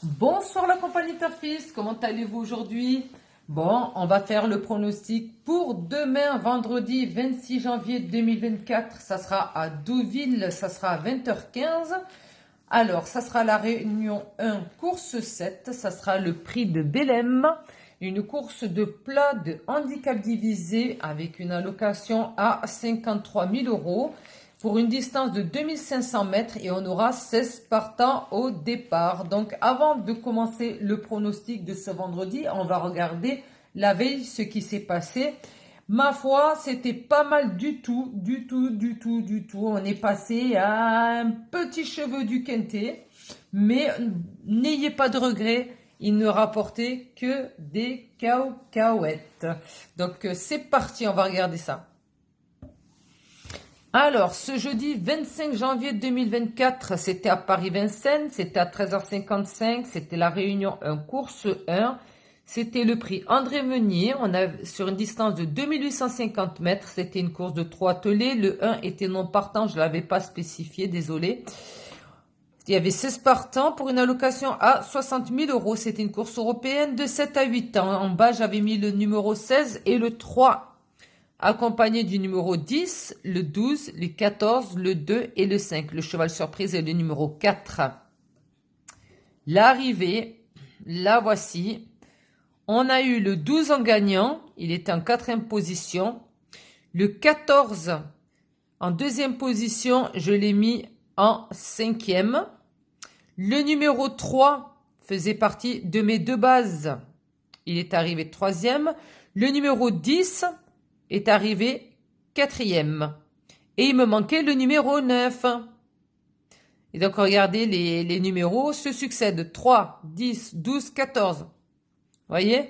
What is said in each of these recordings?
Bonsoir la compagnie Tafis, comment allez-vous aujourd'hui? Bon, on va faire le pronostic pour demain, vendredi 26 janvier 2024. Ça sera à Deauville, ça sera à 20h15. Alors, ça sera la réunion 1, course 7. Ça sera le prix de Belém. Une course de plat de handicap divisé avec une allocation à 53 000 euros pour une distance de 2500 mètres et on aura 16 partants au départ. Donc, avant de commencer le pronostic de ce vendredi, on va regarder la veille ce qui s'est passé. Ma foi, c'était pas mal du tout. On est passé à un petit cheveu du quintet, mais n'ayez pas de regrets, il ne rapportait que des cacahuètes. Donc c'est parti, on va regarder ça. Alors, ce jeudi 25 janvier 2024, c'était à Paris-Vincennes, c'était à 13h55, c'était la réunion 1, course 1. C'était le prix André Meunier, on a sur une distance de 2850 mètres, c'était une course de 3 attelés, le 1 était non partant, je ne l'avais pas spécifié, désolé. Il y avait 16 partants pour une allocation à 60 000 euros, c'était une course européenne de 7 à 8 ans. En bas, j'avais mis le numéro 16 et le 3, accompagné du numéro 10, le 12, le 14, le 2 et le 5. Le cheval surprise est le numéro 4. L'arrivée, la voici. On a eu le 12 en gagnant, il était en 4e position. Le 14 en 2e position, je l'ai mis en 5e. Le numéro 3 faisait partie de mes deux bases. Il est arrivé 3e. Le numéro 10 est arrivé 4e. Et il me manquait le numéro 9. Et donc, regardez, les numéros se succèdent. 3, 10, 12, 14. Voyez,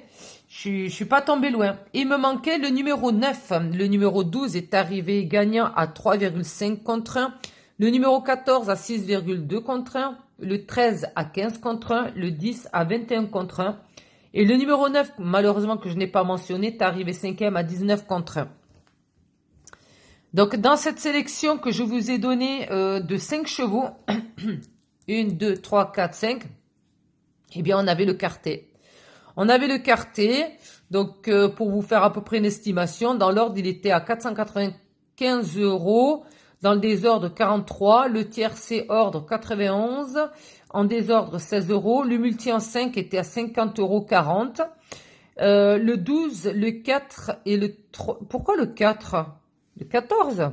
je suis pas tombé loin. Il me manquait le numéro 9. Le numéro 12 est arrivé gagnant à 3,5 contre 1. Le numéro 14 à 6,2 contre 1. Le 13 à 15 contre 1. Le 10 à 21 contre 1. Et le numéro 9, malheureusement que je n'ai pas mentionné, est arrivé 5e à 19 contre 1. Donc, dans cette sélection que je vous ai donnée de 5 chevaux, 1, 2, 3, 4, 5, eh bien, on avait le quartet. On avait le quartet, donc pour vous faire à peu près une estimation, dans l'ordre il était à 495 euros, dans le désordre 43, le tiercé ordre 91, en désordre 16 euros, le multi en 5 était à 50,40 euros. Le 12, le 4 et le 3. Pourquoi le 4? Le 14?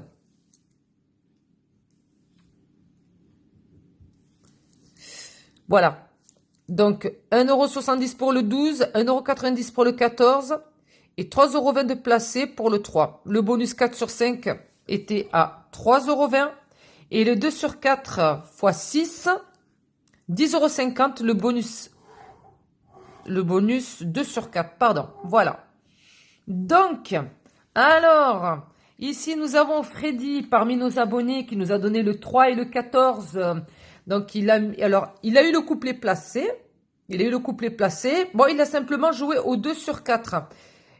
Voilà. Donc, 1,70 € pour le 12, 1,90 € pour le 14 et 3,20 € de placé pour le 3. Le bonus 4 sur 5 était à 3,20 € et le 2 sur 4 x 6, 10,50 € le bonus 2 sur 4, pardon. Voilà. Donc, alors, ici nous avons Freddy parmi nos abonnés qui nous a donné le 3 et le 14. Donc, il a eu le couplet placé. Il a eu le couplet placé. Bon, il a simplement joué au 2 sur 4.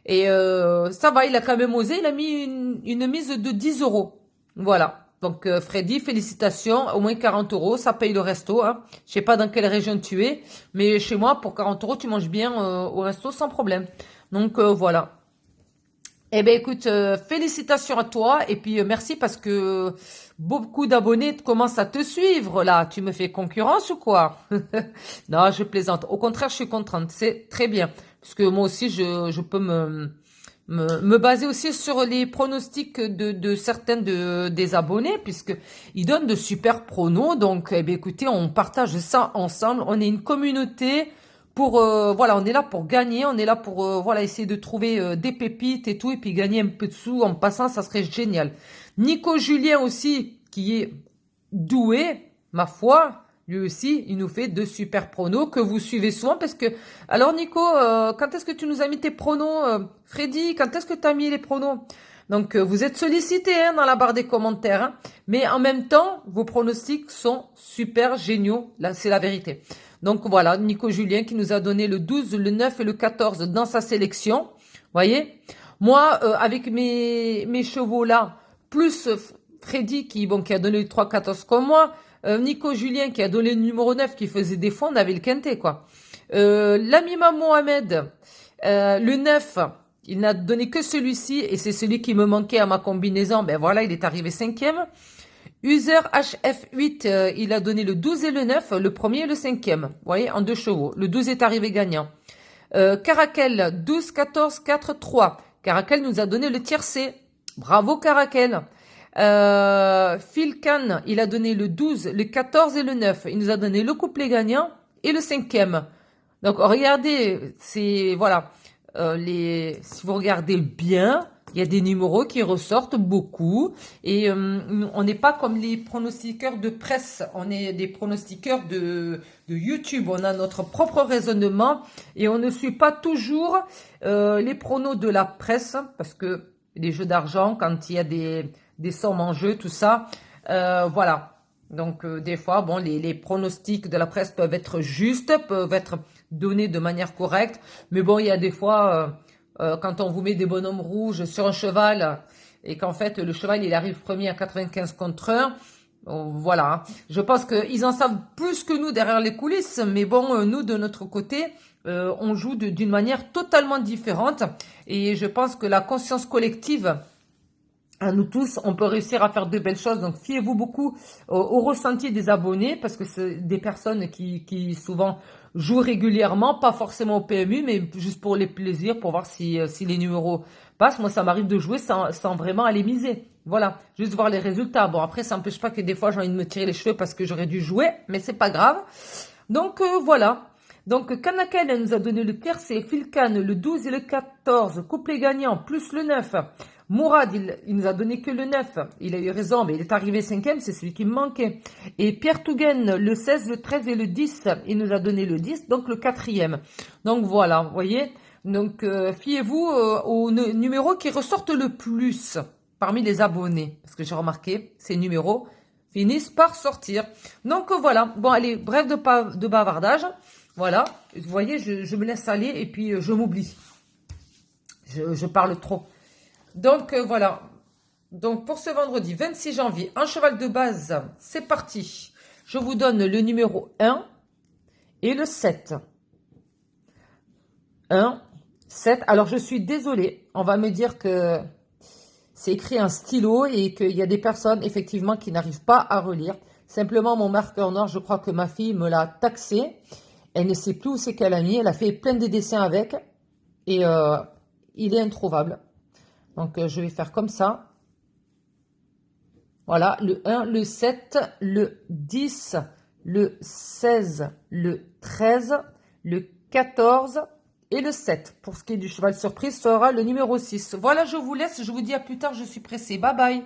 Et ça va, il a quand même osé. Il a mis une mise de 10 euros. Voilà. Donc, Freddy, félicitations. Au moins 40 euros. Ça paye le resto. Hein. Je sais pas dans quelle région tu es. Mais chez moi, pour 40 euros, tu manges bien au resto sans problème. Donc, voilà. Eh bien, écoute, félicitations à toi et puis merci parce que beaucoup d'abonnés commencent à te suivre là. Tu me fais concurrence ou quoi? Non, je plaisante. Au contraire, je suis contente. C'est très bien parce que moi aussi, je peux me baser aussi sur les pronostics de certains des abonnés puisque ils donnent de super pronos. Donc, eh bien, écoutez, on partage ça ensemble. On est une communauté. Voilà, on est là pour gagner, on est là pour voilà essayer de trouver des pépites et tout, et puis gagner un peu de sous en passant, ça serait génial. Nico Julien aussi, qui est doué, ma foi, lui aussi, il nous fait de super pronos que vous suivez souvent, parce que, alors Nico, quand est-ce que tu nous as mis tes pronos, Freddy, quand est-ce que tu as mis les pronos? Donc, vous êtes sollicités hein, dans la barre des commentaires, hein, mais en même temps, vos pronostics sont super géniaux, là, c'est la vérité. Donc voilà, Nico Julien qui nous a donné le 12, le 9 et le 14 dans sa sélection. Voyez, moi, avec mes chevaux là, plus Freddy qui a donné le 3-14 comme moi, Nico Julien qui a donné le numéro 9 qui faisait des fonds, on avait le quintet, quoi. L'Amima Mohamed, le 9, il n'a donné que celui-ci et c'est celui qui me manquait à ma combinaison. Ben voilà, il est arrivé 5e. User HF8, il a donné le 12 et le 9, le premier et le 5e. Vous voyez, en 2 chevaux. Le 12 est arrivé gagnant. Caracal, 12, 14, 4, 3. Caracal nous a donné le tiercé. Bravo Caracal. Phil Kahn, il a donné le 12, le 14 et le 9. Il nous a donné le couplet gagnant et le 5e. Donc regardez, c'est voilà, si vous regardez bien, il y a des numéros qui ressortent beaucoup et on n'est pas comme les pronostiqueurs de presse, on est des pronostiqueurs de YouTube, on a notre propre raisonnement et on ne suit pas toujours les pronos de la presse parce que les jeux d'argent, quand il y a des sommes en jeu, tout ça, voilà. Donc des fois, bon, les pronostics de la presse peuvent être justes, peuvent être donnés de manière correcte, mais bon, il y a des fois, quand on vous met des bonhommes rouges sur un cheval et qu'en fait le cheval il arrive premier à 95 contre 1, voilà. Je pense qu'ils en savent plus que nous derrière les coulisses, mais bon, nous de notre côté, on joue d'une manière totalement différente et je pense que la conscience collective à nous tous, on peut réussir à faire de belles choses. Donc, fiez-vous beaucoup au ressenti des abonnés parce que c'est des personnes qui souvent jouent régulièrement, pas forcément au PMU, mais juste pour les plaisirs, pour voir si les numéros passent. Moi, ça m'arrive de jouer sans vraiment aller miser. Voilà, juste voir les résultats. Bon, après, ça n'empêche pas que des fois, j'ai envie de me tirer les cheveux parce que j'aurais dû jouer, mais c'est pas grave. Donc, voilà. Donc, Kanakel, elle nous a donné le tiercé, Filkan, le 12 et le 14, couplet gagnant, plus le 9. Mourad, il nous a donné que le 9. Il a eu raison, mais il est arrivé 5e, c'est celui qui me manquait. Et Pierre Touguen, le 16, le 13 et le 10. Il nous a donné le 10, donc le 4e. Donc voilà, vous voyez. Donc fiez-vous aux numéros qui ressortent le plus parmi les abonnés. Parce que j'ai remarqué, ces numéros finissent par sortir. Donc voilà. Bon, allez, bref de bavardage. Voilà. Vous voyez, je me laisse aller et puis je m'oublie. Je parle trop. Donc voilà, donc pour ce vendredi 26 janvier, un cheval de base, c'est parti. Je vous donne le numéro 1 et le 7. 1, 7. Alors je suis désolée, on va me dire que c'est écrit en stylo et qu'il y a des personnes effectivement qui n'arrivent pas à relire. Simplement mon marqueur noir, je crois que ma fille me l'a taxé. Elle ne sait plus où c'est qu'elle a mis, elle a fait plein de dessins avec et il est introuvable. Donc, je vais faire comme ça. Voilà, le 1, le 7, le 10, le 16, le 13, le 14 et le 7. Pour ce qui est du cheval surprise, sera le numéro 6. Voilà, je vous laisse. Je vous dis à plus tard. Je suis pressée. Bye bye.